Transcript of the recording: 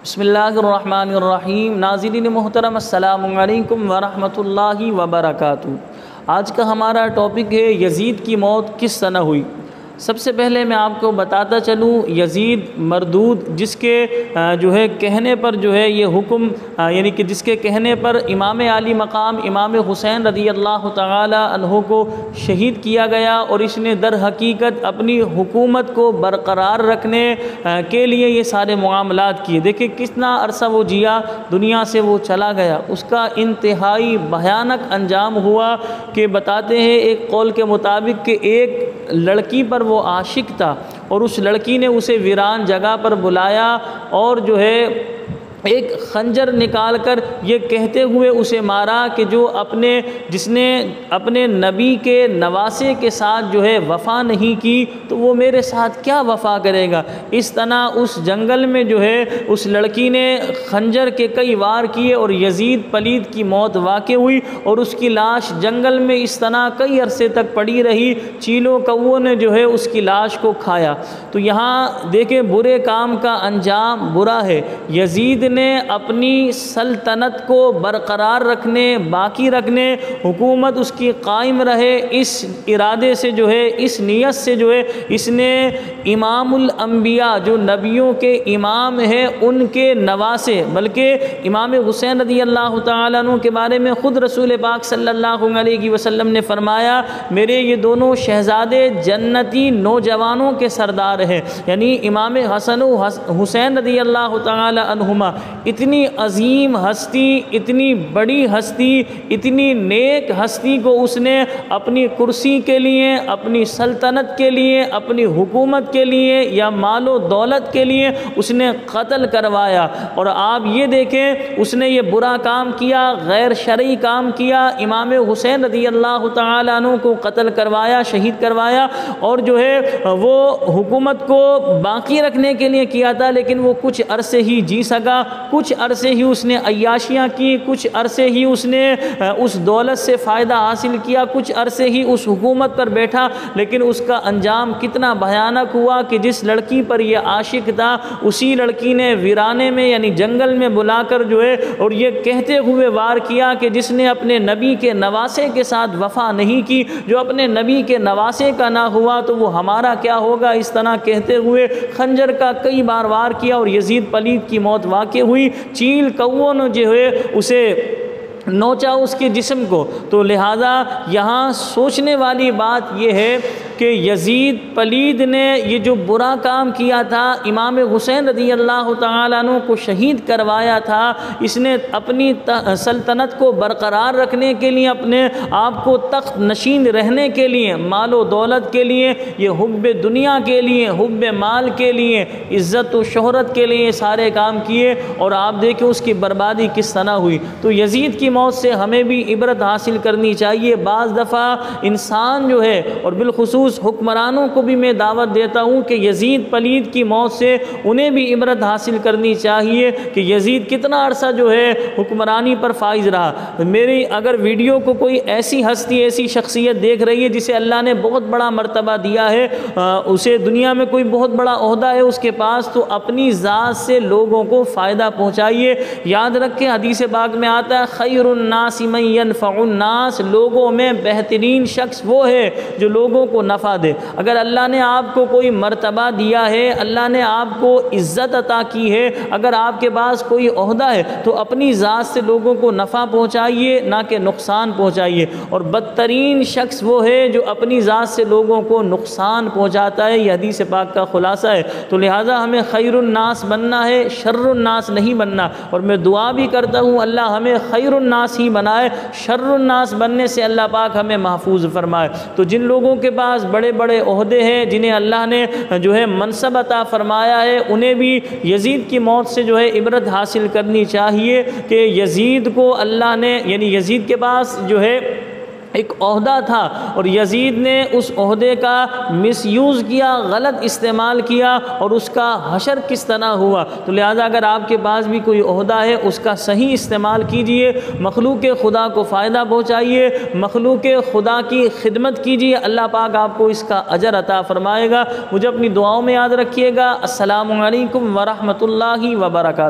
بسم اللہ الرحمن الرحیم۔ ناظرین محترم، السلام علیکم ورحمۃ اللہ وبرکاتہ۔ آج کا ہمارا ٹاپک ہے یزید کی موت کس سنہ ہوئی۔ سب سے پہلے میں آپ کو بتاتا چلوں، یزید مردود جس کے کہنے پر یہ حکم یعنی کہ جس کے کہنے پر امام عالی مقام امام حسین رضی اللہ تعالی عنہ کو شہید کیا گیا، اور اس نے در حقیقت اپنی حکومت کو برقرار رکھنے کے لیے یہ سارے معاملات کیے۔ دیکھیں کتنا عرصہ وہ جیا، دنیا سے وہ چلا گیا، اس کا انتہائی بھیانک انجام ہوا کہ بتاتے ہیں ایک قول کے مطابق کہ ایک لڑکی پر وہ عاشق تھا، اور اس لڑکی نے اسے ویران جگہ پر بلایا اور ایک خنجر نکال کر یہ کہتے ہوئے اسے مارا کہ جس نے اپنے نبی کے نواسے کے ساتھ وفا نہیں کی تو وہ میرے ساتھ کیا وفا کرے گا۔ اس طرح اس جنگل میں اس لڑکی نے خنجر کے کئی وار کیے، اور یزید پلید کی موت واقع ہوئی، اور اس کی لاش جنگل میں اس طرح کئی عرصے تک پڑی رہی، چیلوں کووں نے اس کی لاش کو کھایا۔ تو یہاں دیکھیں برے کام کا انجام برا ہے۔ یزید نے اپنی سلطنت کو برقرار رکھنے، باقی رکھنے، حکومت اس کی قائم رہے، اس ارادے سے اس نیت سے اس نے امام الانبیاء جو نبیوں کے امام ہیں ان کے نواسے، بلکہ امام حسین رضی اللہ تعالیٰ عنہ کے بارے میں خود رسول پاک صلی اللہ علیہ وسلم نے فرمایا، میرے یہ دونوں شہزادے جنتی نوجوانوں کے سردار ہیں، یعنی امام حسن و حسین رضی اللہ تعالیٰ عنہما اتنی عظیم ہستی، اتنی بڑی ہستی، اتنی نیک ہستی کو اس نے اپنی کرسی کے لیے، اپنی سلطنت کے لیے، اپنی حکومت کے لیے یا مال و دولت کے لیے اس نے قتل کروایا۔ اور آپ یہ دیکھیں اس نے یہ برا کام کیا، غیر شرعی کام کیا، امام حسین رضی اللہ تعالیٰ عنہ کو قتل کروایا، شہید کروایا، اور وہ حکومت کو باقی رکھنے کے لیے کیا تھا، لیکن وہ کچھ عرصے ہی جی سکا، کچھ عرصے ہی اس نے عیاشیاں کی، کچھ عرصے ہی اس نے اس دولت سے فائدہ حاصل کیا، کچھ عرصے ہی اس حکومت پر بیٹھا، لیکن اس کا انجام کتنا بھیانک ہوا کہ جس لڑکی پر یہ عاشق تھا اسی لڑکی نے ویرانے میں یعنی جنگل میں بلا کر اور یہ کہتے ہوئے وار کیا کہ جس نے اپنے نبی کے نواسے کے ساتھ وفا نہیں کی، جو اپنے نبی کے نواسے کا نہ ہوا تو وہ ہمارا کیا ہوگا، اس طرح کہتے ہوئے خنجر کا کئی بار وار کیا، اور یزید پلید کی موت واقع ہوئی۔ چیل کووں نے اسے نوچا اس کے جسم کو۔ تو لہذا یہاں سوچنے والی بات یہ ہے کہ یزید پلید نے یہ جو برا کام کیا تھا، امام حسین رضی اللہ تعالیٰ عنہ کو شہید کروایا تھا، اس نے اپنی سلطنت کو برقرار رکھنے کے لیے، اپنے آپ کو تخت نشین رہنے کے لیے، مال و دولت کے لیے، یہ حب دنیا کے لیے، حب مال کے لیے، عزت و شہرت کے لیے سارے کام کیے، اور آپ دیکھیں اس کی بربادی کس طرح ہوئی۔ تو یزید کی موت سے ہمیں بھی عبرت حاصل کرنی چاہیے۔ بعض دفعہ انسان اور بالخصوص حکمرانوں کو بھی میں دعوت دیتا ہوں کہ یزید پلید کی موت سے انہیں بھی عبرت حاصل کرنی چاہیے کہ یزید کتنا عرصہ حکمرانی پر فائز رہا۔ میری اگر ویڈیو کو کوئی ایسی ہستی، ایسی شخصیت دیکھ رہی ہے جسے اللہ نے بہت بڑا مرتبہ دیا ہے، اسے دنیا میں کوئی بہت بڑا عہدہ ہے اس کے پاس، تو اپنی ذات سے لوگوں کو فائدہ پہنچائیے۔ یاد رکھیں حدیث پاک میں آتا ہے خیر الناس من ينفع الناس، لوگوں میں بہترین شخص وہ ہے جو لوگوں کو نفع دے۔ اگر اللہ نے آپ کو کوئی مرتبہ دیا ہے، اللہ نے آپ کو عزت عطا کی ہے، اگر آپ کے پاس کوئی عہدہ ہے تو اپنی ذات سے لوگوں کو نفع پہنچائیے، نہ کہ نقصان پہنچائیے۔ اور بدترین شخص وہ ہے جو اپنی ذات سے لوگوں کو نقصان پہنچاتا ہے، یہ حدیث پاک کا خلاصہ ہے۔ تو لہٰذا ہمیں خیر الناس بننا ہے، شر الناس نہیں بننا، اور میں دعا بھی کرتا ہوں اللہ ہمیں خیر الناس ہی بنائے، شر الناس بننے سے اللہ پاک ہمیں محفوظ فرمائے۔ تو جن لوگوں کے پاس بڑے بڑے عہدے ہیں، جنہیں اللہ نے منصب عطا فرمایا ہے، انہیں بھی یزید کی موت سے عبرت حاصل کرنی چاہیے کہ یزید کو اللہ نے یعنی یزید کے پاس ایک عہدہ تھا، اور یزید نے اس عہدے کا مس یوز کیا، غلط استعمال کیا، اور اس کا حشر کس طرح ہوا۔ تو لہٰذا اگر آپ کے پاس بھی کوئی عہدہ ہے اس کا صحیح استعمال کیجئے، مخلوق خدا کو فائدہ پہنچائیے، مخلوق خدا کی خدمت کیجئے، اللہ پاک آپ کو اس کا اجر عطا فرمائے گا۔ مجھے اپنی دعاؤں میں یاد رکھیے گا۔ السلام علیکم ورحمۃ اللہ وبرکاتہ۔